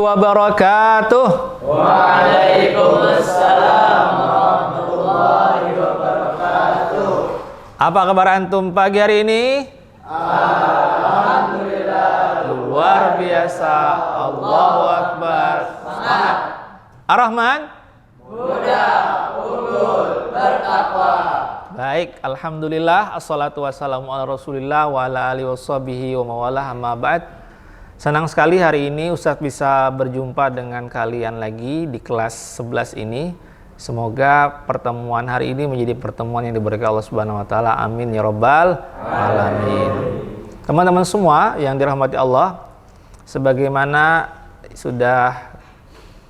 wabarakatuh. Waalaikumsalam warahmatullahi wabarakatuh. Apa kabar antum pagi hari ini? Alhamdulillah. Luar biasa. Allahu Akbar. Semangat. Ar-Rahman. Mudah, unggul, bertakwa. Baik, alhamdulillah. Assalatu wassalamu ala Rasulillah wa ala alihi washabihi wa mawalah, amma ba'd. Senang sekali hari ini Ustadz bisa berjumpa dengan kalian lagi di kelas 11 ini. Semoga pertemuan hari ini menjadi pertemuan yang diberkahi Allah Subhanahu wa taala. Amin ya rabbal alamin. Teman-teman semua yang dirahmati Allah, sebagaimana sudah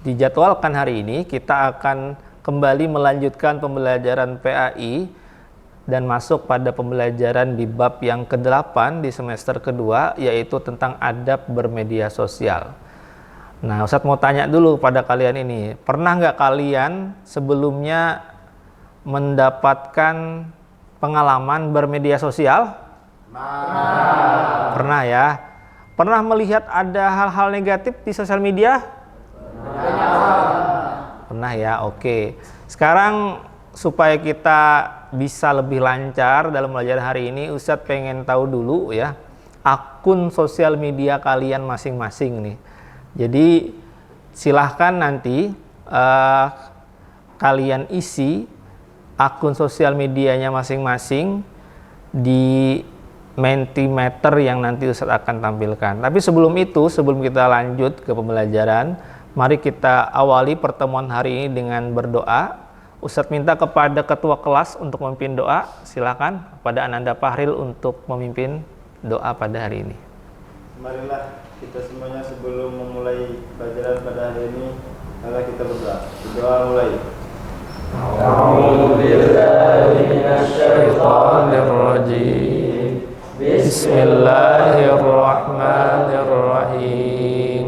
dijadwalkan hari ini, kita akan kembali melanjutkan pembelajaran PAI dan masuk pada pembelajaran di bab yang ke-8 di semester kedua, yaitu tentang adab bermedia sosial. Nah, Ustadz mau tanya dulu pada kalian ini, pernah nggak kalian sebelumnya mendapatkan pengalaman bermedia sosial? Pernah ya? Pernah melihat ada hal-hal negatif di sosial media? Pernah ya, oke. Sekarang supaya kita bisa lebih lancar dalam pelajaran hari ini, Ustadz pengen tahu dulu ya akun sosial media kalian masing-masing nih. Jadi silahkan nanti kalian isi akun sosial medianya masing-masing di Mentimeter yang nanti Ustadz akan tampilkan. Tapi sebelum itu, sebelum kita lanjut ke pembelajaran, mari kita awali pertemuan hari ini dengan berdoa. Ustadz minta kepada ketua kelas untuk memimpin doa. Silakan kepada Ananda Fahril untuk memimpin doa pada hari ini. Marilah kita semuanya sebelum memulai pelajaran pada hari ini, mari kita berdoa. Doa mulai. A'udzubillahi minasyaitonirrajim. Bismillahirrahmanirrahim.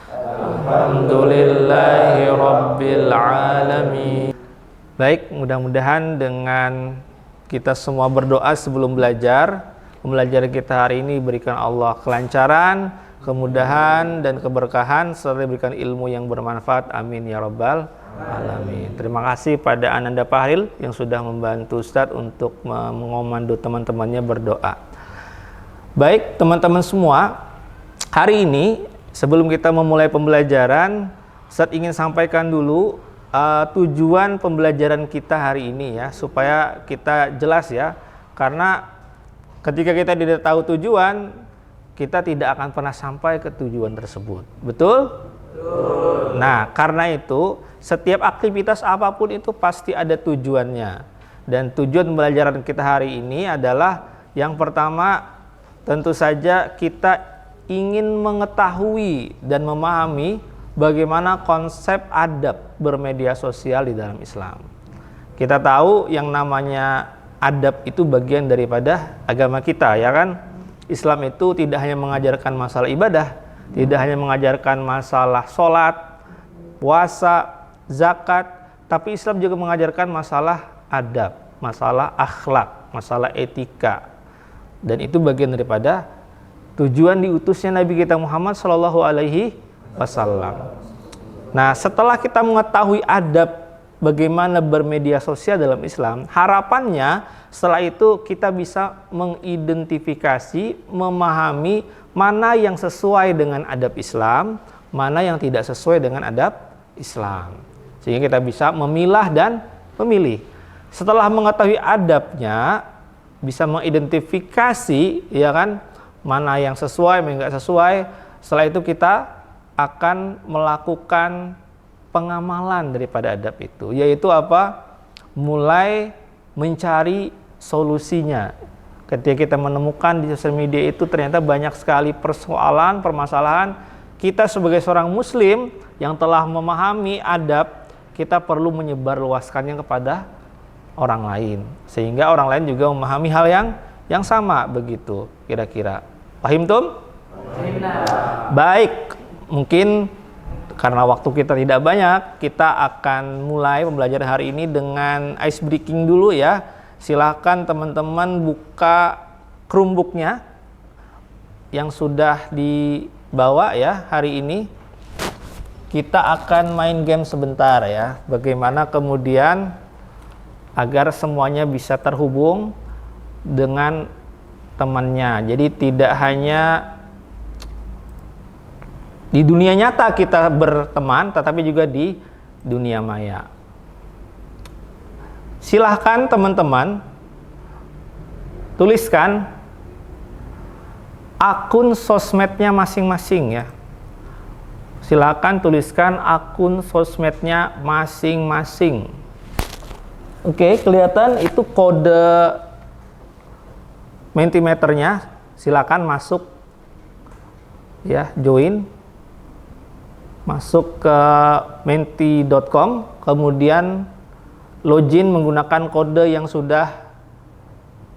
Alhamdulillahi rabbil alamin. Baik, mudah-mudahan dengan kita semua berdoa sebelum belajar, pembelajaran kita hari ini berikan Allah kelancaran, kemudahan dan keberkahan serta diberikan ilmu yang bermanfaat. Amin ya rabbal alamin. Terima kasih pada Ananda Fahril yang sudah membantu Ustadz untuk mengomando teman-temannya berdoa. Baik, teman-teman semua, hari ini sebelum kita memulai pembelajaran, Ustadz ingin sampaikan dulu tujuan pembelajaran kita hari ini ya, supaya kita jelas ya, karena ketika kita tidak tahu tujuan, kita tidak akan pernah sampai ke tujuan tersebut. Betul? Betul. Nah, karena itu setiap aktivitas apapun itu pasti ada tujuannya. Dan tujuan pembelajaran kita hari ini adalah yang pertama, tentu saja kita ingin mengetahui dan memahami bagaimana konsep adab bermedia sosial di dalam Islam. Kita tahu yang namanya adab itu bagian daripada agama kita, ya kan? Islam itu tidak hanya mengajarkan masalah ibadah, tidak hanya mengajarkan masalah sholat, puasa, zakat, tapi Islam juga mengajarkan masalah adab, masalah akhlak, masalah etika. Dan itu bagian daripada tujuan diutusnya Nabi kita Muhammad SAW. Nah, setelah kita mengetahui adab bagaimana bermedia sosial dalam Islam, harapannya setelah itu kita bisa mengidentifikasi, memahami mana yang sesuai dengan adab Islam, mana yang tidak sesuai dengan adab Islam, sehingga kita bisa memilah dan memilih. Setelah mengetahui adabnya, bisa mengidentifikasi, ya kan, mana yang sesuai, mana yang nggak sesuai. Setelah itu kita akan melakukan pengamalan daripada adab itu, yaitu apa? Mulai mencari solusinya. Ketika kita menemukan di sosial media itu ternyata banyak sekali persoalan, permasalahan, kita sebagai seorang muslim yang telah memahami adab, kita perlu menyebarluaskannya kepada orang lain, sehingga orang lain juga memahami hal yang sama, begitu kira-kira. Paham tum? Baik, mungkin karena waktu kita tidak banyak, kita akan mulai pembelajaran hari ini dengan ice breaking dulu ya. Silakan teman-teman buka Chromebook-nya yang sudah dibawa ya hari ini. kita akan main game sebentar ya. Bagaimana kemudian agar semuanya bisa terhubung dengan temannya. Jadi tidak hanya di dunia nyata kita berteman, tetapi juga di dunia maya. Silahkan teman-teman tuliskan akun sosmednya masing-masing ya. Silakan tuliskan akun sosmednya masing-masing. Oke, kelihatan itu kode Mentimeternya. Silakan masuk ya, join. Masuk ke menti.com, kemudian login menggunakan kode yang sudah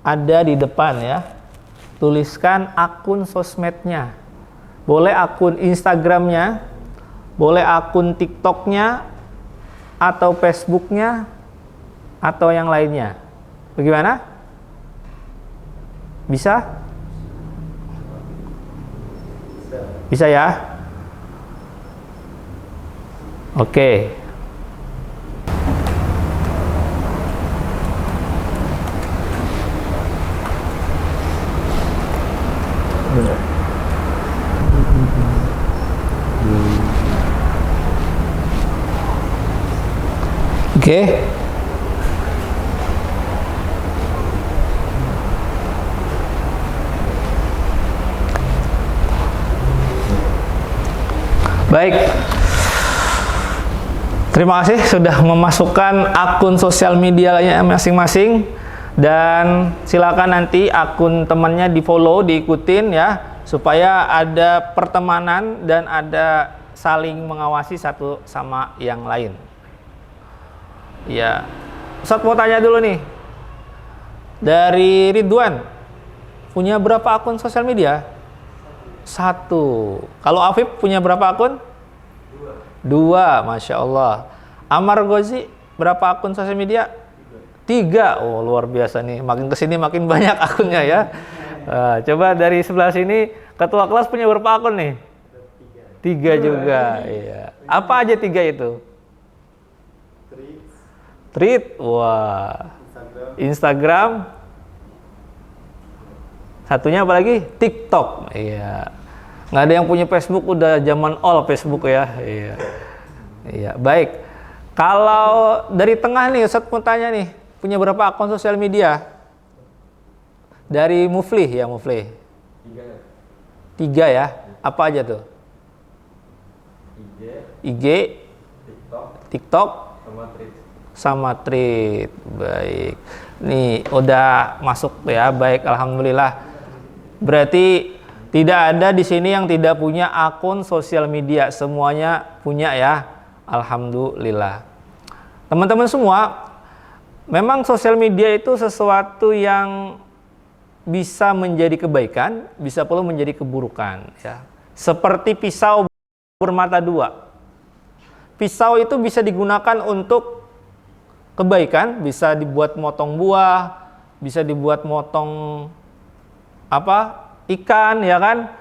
ada di depan ya. Tuliskan akun sosmednya. Boleh akun Instagramnya, boleh akun TikToknya, atau Facebooknya, atau yang lainnya. Bagaimana? Bisa? Bisa ya? Oke. Oke. Baik. Terima kasih sudah memasukkan akun sosial medianya masing-masing, dan silakan nanti akun temannya di-follow, diikutin ya, supaya ada pertemanan dan ada saling mengawasi satu sama yang lain. Ya, Ustadz mau tanya dulu nih, dari Ridwan, punya berapa akun sosial media? 1. Kalau Afif punya berapa akun? 2, Masya Allah. Amar Gozi berapa akun sosial media? 3. Oh, luar biasa nih, makin kesini makin banyak akunnya ya. Coba dari sebelah sini, ketua kelas punya berapa akun nih? 3 juga. Iya. Apa aja 3 itu? Tweet, wah, Instagram, satunya apa lagi? TikTok, iya. Nggak ada yang punya Facebook, udah zaman all Facebook ya, iya. Iya, baik. Kalau dari tengah nih, Ustadz mau tanya nih, punya berapa akun sosial media? Dari Muflih ya, Muflih. 3 ya, apa aja tuh? IG, TikTok, sama Tweet. Baik, nih udah masuk ya. Baik, alhamdulillah. Berarti tidak ada di sini yang tidak punya akun sosial media, semuanya punya ya, alhamdulillah. Teman-teman semua, memang sosial media itu sesuatu yang bisa menjadi kebaikan, bisa pula menjadi keburukan ya. Seperti pisau bermata 2. Pisau itu bisa digunakan untuk kebaikan, bisa dibuat motong buah, bisa dibuat motong ikan ya kan,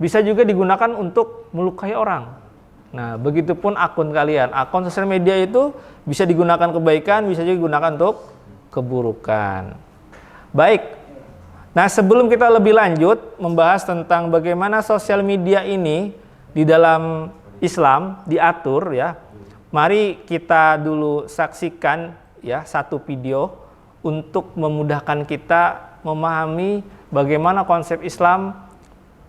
bisa juga digunakan untuk melukai orang. Nah, begitupun akun kalian, akun sosial media itu bisa digunakan kebaikan, bisa juga digunakan untuk keburukan. Baik, nah sebelum kita lebih lanjut membahas tentang bagaimana sosial media ini di dalam Islam diatur ya, mari kita dulu saksikan ya satu video untuk memudahkan kita memahami bagaimana konsep Islam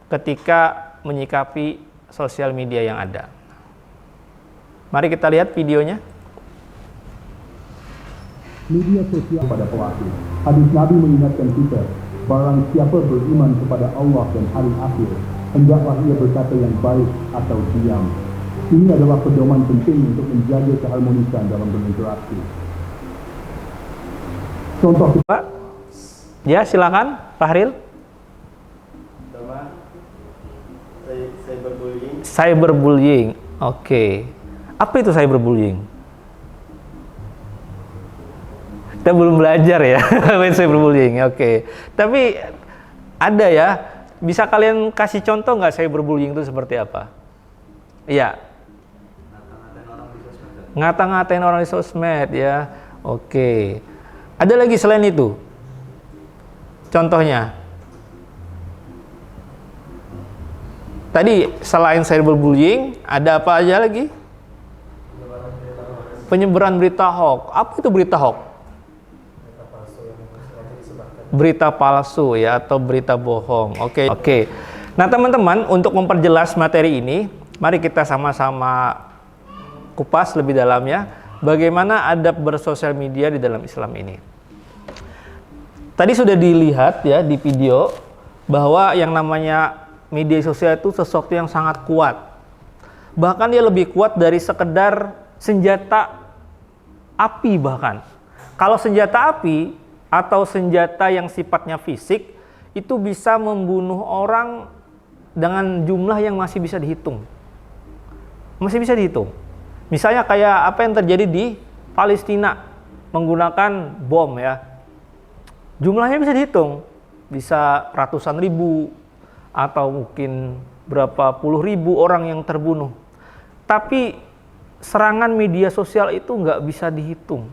ketika menyikapi sosial media yang ada. Mari kita lihat videonya. Media sosial pada pelaku. Hadis Nabi mengingatkan kita, barang siapa beriman kepada Allah dan hari akhir, hendaklah ia berkata yang baik atau diam. Ini adalah pedoman penting untuk menjaga keharmonisan dalam berinteraksi. Contoh Pak, ya silakan Pak Haril. Pertama, cyberbullying. Cyberbullying, oke. Apa itu cyberbullying? Kita belum belajar ya main cyberbullying, oke. Tapi ada ya, bisa kalian kasih contoh nggak cyberbullying itu seperti apa? Iya. ngata-ngatain orang di sosmed ya. Oke. Ada lagi selain itu? Contohnya. Tadi selain cyberbullying, ada apa aja lagi? Penyebaran berita hoax. Apa itu berita hoax? Berita palsu ya, atau berita bohong. Oke. Nah teman-teman, untuk memperjelas materi ini, mari kita sama-sama kupas lebih dalam ya, bagaimana adab bersosial media di dalam Islam ini. Tadi sudah dilihat ya di video bahwa yang namanya media sosial itu sesuatu yang sangat kuat. Bahkan dia lebih kuat dari sekedar senjata api bahkan. Kalau senjata api atau senjata yang sifatnya fisik itu bisa membunuh orang dengan jumlah yang masih bisa dihitung. Masih bisa dihitung. Misalnya kayak apa yang terjadi di Palestina menggunakan bom ya. Jumlahnya bisa dihitung. Bisa ratusan ribu atau mungkin berapa puluh ribu orang yang terbunuh. Tapi serangan media sosial itu nggak bisa dihitung.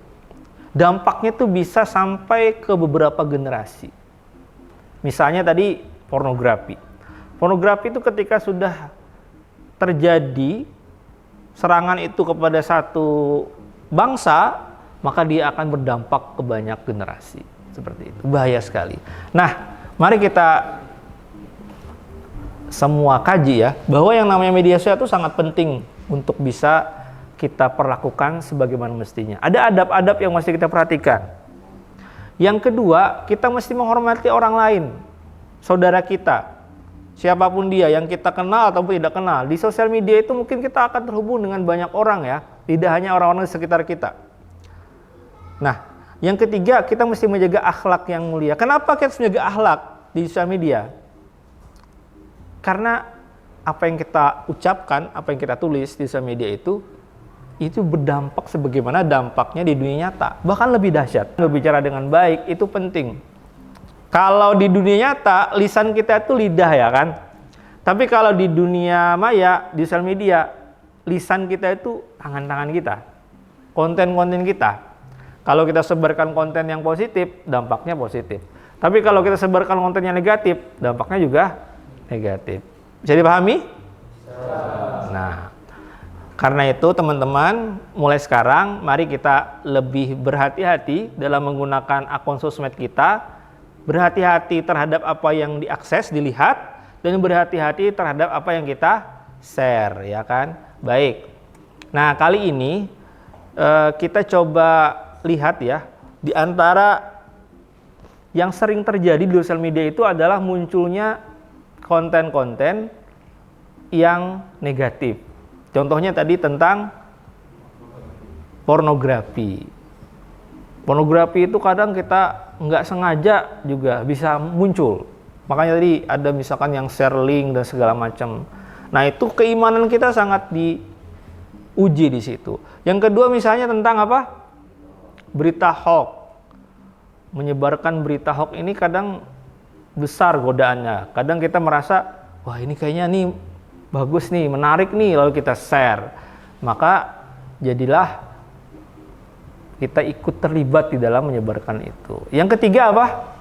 Dampaknya tuh bisa sampai ke beberapa generasi. Misalnya tadi pornografi. Pornografi itu ketika sudah terjadi serangan itu kepada satu bangsa, maka dia akan berdampak ke banyak generasi. Seperti itu. Bahaya sekali. Nah, mari kita semua kaji ya, bahwa yang namanya media sosial itu sangat penting untuk bisa kita perlakukan sebagaimana mestinya. Ada adab-adab yang mesti kita perhatikan. Yang kedua, kita mesti menghormati orang lain, saudara kita, siapapun dia, yang kita kenal ataupun tidak kenal. Di sosial media itu mungkin kita akan terhubung dengan banyak orang ya, tidak hanya orang-orang di sekitar kita. Nah, yang ketiga, kita mesti menjaga akhlak yang mulia. Kenapa kita harus menjaga akhlak di sosial media? Karena apa yang kita ucapkan, apa yang kita tulis di sosial media itu berdampak sebagaimana dampaknya di dunia nyata. Bahkan lebih dahsyat. Berbicara dengan baik itu penting. Kalau di dunia nyata, lisan kita itu lidah ya kan. Tapi kalau di dunia maya, di sosial media, lisan kita itu tangan-tangan kita. Konten-konten kita. Kalau kita sebarkan konten yang positif, dampaknya positif. Tapi kalau kita sebarkan konten yang negatif, dampaknya juga negatif. Bisa dipahami? Nah, karena itu teman-teman, mulai sekarang mari kita lebih berhati-hati dalam menggunakan akun sosmed kita, berhati-hati terhadap apa yang diakses, dilihat, dan berhati-hati terhadap apa yang kita share, ya kan? Baik. Nah, kali ini kita coba lihat ya, di antara yang sering terjadi di sosial media itu adalah munculnya konten-konten yang negatif. Contohnya tadi tentang pornografi. Pornografi itu kadang kita nggak sengaja juga bisa muncul. Makanya tadi ada misalkan yang share link dan segala macam. Nah itu keimanan kita sangat diuji di situ. Yang kedua misalnya tentang apa? Berita hoax. Menyebarkan berita hoax ini kadang besar godaannya. Kadang kita merasa, wah ini kayaknya nih bagus nih, menarik nih, lalu kita share. Maka jadilah kita ikut terlibat di dalam menyebarkan itu. Yang ketiga apa?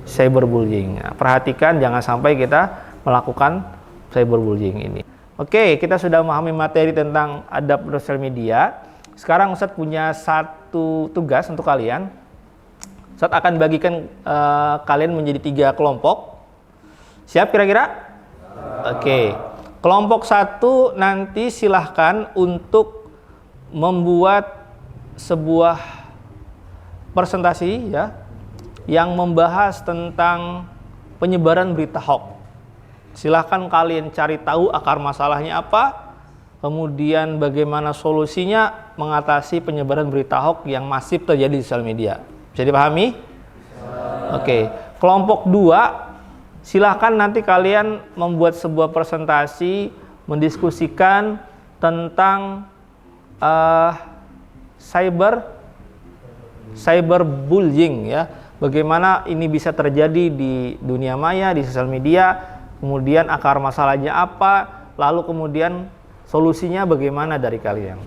Cyberbullying. Nah, perhatikan jangan sampai kita melakukan cyberbullying ini. Oke, kita sudah memahami materi tentang adab sosial media. Sekarang Ustadz punya satu tugas untuk kalian. Ustadz akan bagikan kalian menjadi 3 kelompok. Siap kira-kira? Oke. Kelompok 1 nanti silahkan untuk membuat sebuah presentasi ya yang membahas tentang penyebaran berita hoax. Silahkan kalian cari tahu akar masalahnya apa, kemudian bagaimana solusinya mengatasi penyebaran berita hoax yang masif terjadi di sosial media. Bisa dipahami? Oke. Kelompok 2, silahkan nanti kalian membuat sebuah presentasi mendiskusikan tentang cyberbullying ya. Bagaimana ini bisa terjadi di dunia maya, di sosial media, kemudian akar masalahnya apa, lalu kemudian solusinya bagaimana dari kalian.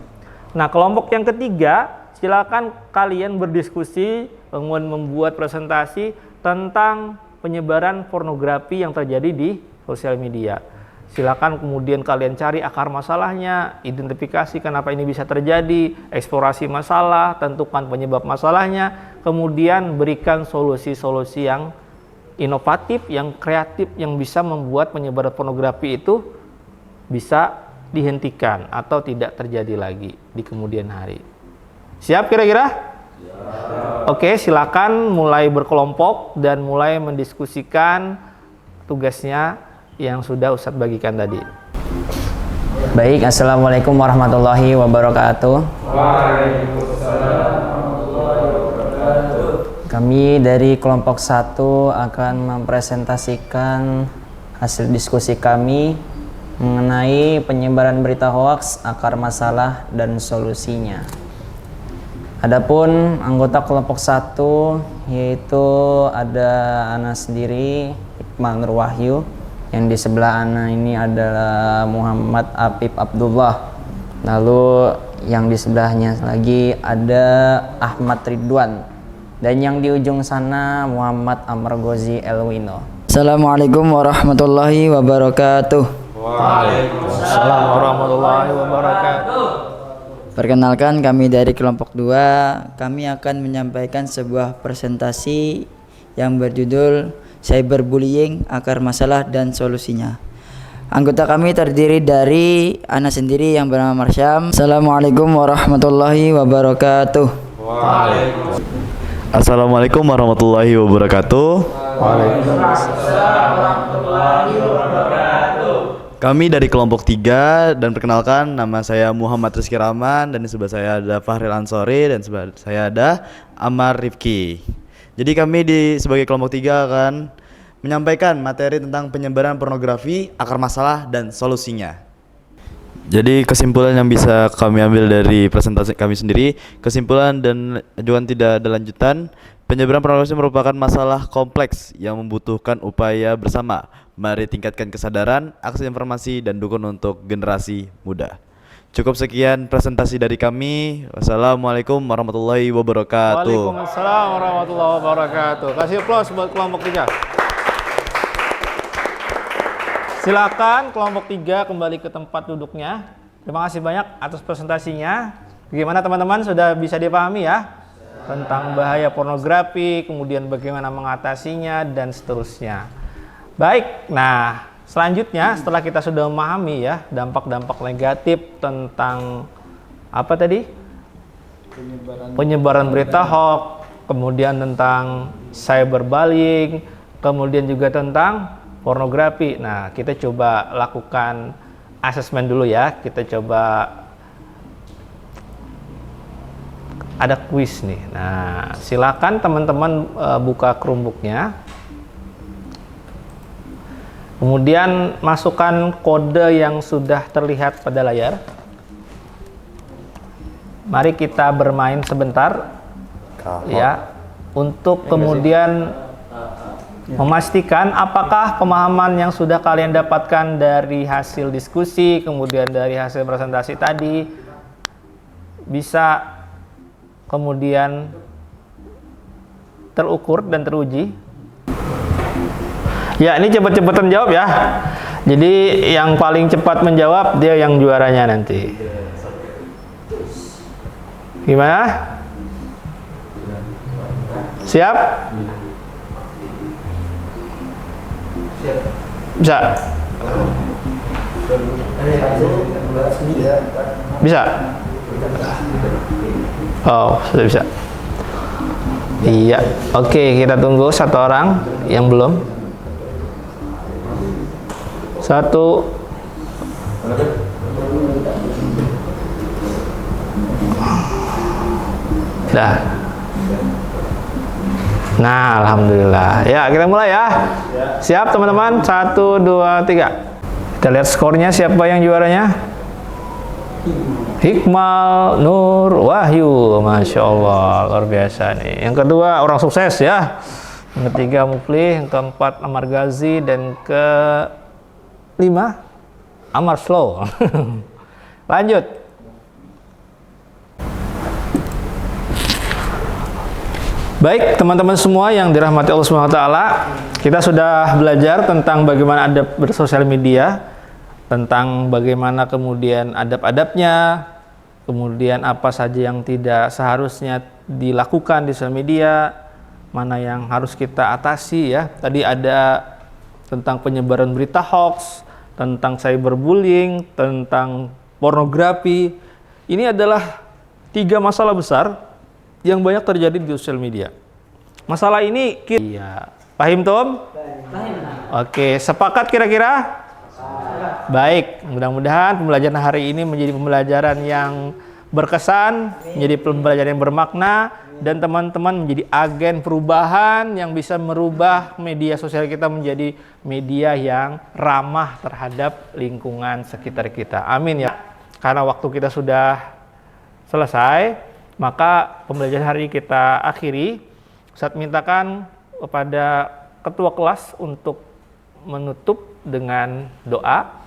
Nah, kelompok yang ketiga, silakan kalian berdiskusi, kemudian membuat presentasi tentang penyebaran pornografi yang terjadi di sosial media. Silakan kemudian kalian cari akar masalahnya, identifikasi kenapa ini bisa terjadi, eksplorasi masalah, tentukan penyebab masalahnya, kemudian berikan solusi-solusi yang inovatif, yang kreatif, yang bisa membuat penyebaran pornografi itu bisa dihentikan atau tidak terjadi lagi di kemudian hari. Siap kira-kira? Oke, silakan mulai berkelompok dan mulai mendiskusikan tugasnya yang sudah Ustadz bagikan tadi. Baik, assalamualaikum warahmatullahi wabarakatuh. Waalaikumsalam warahmatullahi wabarakatuh. Kami dari kelompok 1 akan mempresentasikan hasil diskusi kami mengenai penyebaran berita hoaks, akar masalah dan solusinya. Adapun anggota kelompok 1 yaitu ada Ana sendiri, Hikmal Nur Wahyu. Yang di sebelah Ana ini adalah Muhammad Apip Abdullah. Lalu yang di sebelahnya lagi ada Ahmad Ridwan. Dan yang di ujung sana Muhammad Amr Gozi Elwino. Assalamualaikum warahmatullahi wabarakatuh. Waalaikumsalam warahmatullahi wabarakatuh. Perkenalkan, kami dari kelompok 2. Kami akan menyampaikan sebuah presentasi yang berjudul Cyberbullying, akar masalah dan solusinya. Anggota kami terdiri dari Ana sendiri yang bernama Marsyam. Assalamualaikum warahmatullahi wabarakatuh. Assalamualaikum warahmatullahi wabarakatuh. Waalaikumsalam warahmatullahi wabarakatuh. Kami dari kelompok 3 dan perkenalkan, nama saya Muhammad Rizky Rahman dan di sebelah saya ada Fahril Ansori dan sebelah saya ada Amar Rifki. Jadi kami sebagai kelompok 3 akan menyampaikan materi tentang penyebaran pornografi, akar masalah dan solusinya. Jadi kesimpulan yang bisa kami ambil dari presentasi kami sendiri, kesimpulan dan ajuan tidak ada lanjutan. Penyebaran pornografi merupakan masalah kompleks yang membutuhkan upaya bersama. Mari tingkatkan kesadaran, akses informasi dan dukungan untuk generasi muda. Cukup sekian presentasi dari kami. Wassalamualaikum warahmatullahi wabarakatuh. Waalaikumsalam warahmatullahi wabarakatuh. Kasih aplaus buat kelompok 3. Silakan kelompok 3 kembali ke tempat duduknya. Terima kasih banyak atas presentasinya. Bagaimana teman-teman, sudah bisa dipahami ya tentang bahaya pornografi, kemudian bagaimana mengatasinya dan seterusnya. Baik, nah selanjutnya setelah kita sudah memahami ya dampak-dampak negatif tentang apa tadi? Penyebaran berita hoax, kemudian tentang cyberbullying, kemudian juga tentang pornografi. Nah, kita coba lakukan asesmen dulu ya. Kita coba ada kuis nih. Nah, silakan teman-teman buka Chromebook-nya. Kemudian masukkan kode yang sudah terlihat pada layar. Mari kita bermain sebentar ya, untuk kemudian memastikan apakah pemahaman yang sudah kalian dapatkan dari hasil diskusi, kemudian dari hasil presentasi tadi bisa kemudian terukur dan teruji. Ya, ini cepet-cepetan jawab ya. Jadi yang paling cepat menjawab dia yang juaranya nanti. Gimana? Siap? Bisa? Bisa? Oh, sudah bisa. Iya. Oke, kita tunggu satu orang yang belum. Satu. Dah. Nah, alhamdulillah. Ya, kita mulai ya. Siap teman-teman? 1, 2, 3. Kita lihat skornya, siapa yang juaranya? Hikmal Nur Wahyu. Masya Allah, luar biasa nih. Yang kedua orang sukses ya. Yang ketiga Muflih, yang keempat Amar Ghazi, dan ke-5 Amar Slow. Lanjut. Baik, teman-teman semua yang dirahmati Allah Subhanahu wa taala, kita sudah belajar tentang bagaimana adab bersosial media, tentang bagaimana kemudian adab-adabnya, kemudian apa saja yang tidak seharusnya dilakukan di sosial media, mana yang harus kita atasi ya. Tadi ada tentang penyebaran berita hoax, tentang cyberbullying, tentang pornografi. Ini adalah 3 masalah besar yang banyak terjadi di sosial media. Masalah ini iya. Paham, Tom? Paham. Oke, sepakat kira-kira? Baik, mudah-mudahan pembelajaran hari ini menjadi pembelajaran yang berkesan, menjadi pembelajaran yang bermakna, dan teman-teman menjadi agen perubahan yang bisa merubah media sosial kita menjadi media yang ramah terhadap lingkungan sekitar kita. Amin ya. Karena waktu kita sudah selesai, maka pembelajaran hari ini kita akhiri. Ustaz mintakan kepada ketua kelas untuk menutup dengan doa.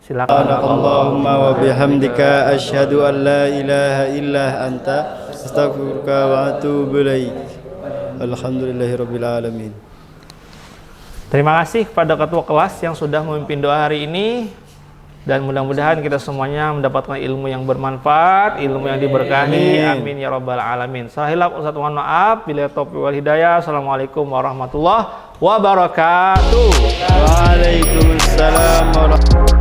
Silakan. Allahumma wa bihamdika asyhadu an la ilaha illa anta astaghfiruka wa atubu ilaik. Alhamdulillahirabbil alamin. Terima kasih kepada ketua kelas yang sudah memimpin doa hari ini. Dan mudah-mudahan kita semuanya mendapatkan ilmu yang bermanfaat, ilmu yang diberkahi. Amin ya rabbal alamin. Sahilap Ustaz, mohon maaf bila taufiq wal hidayah. Assalamualaikum warahmatullahi wabarakatuh. Waalaikumsalam warahmatullahi wabarakatuh.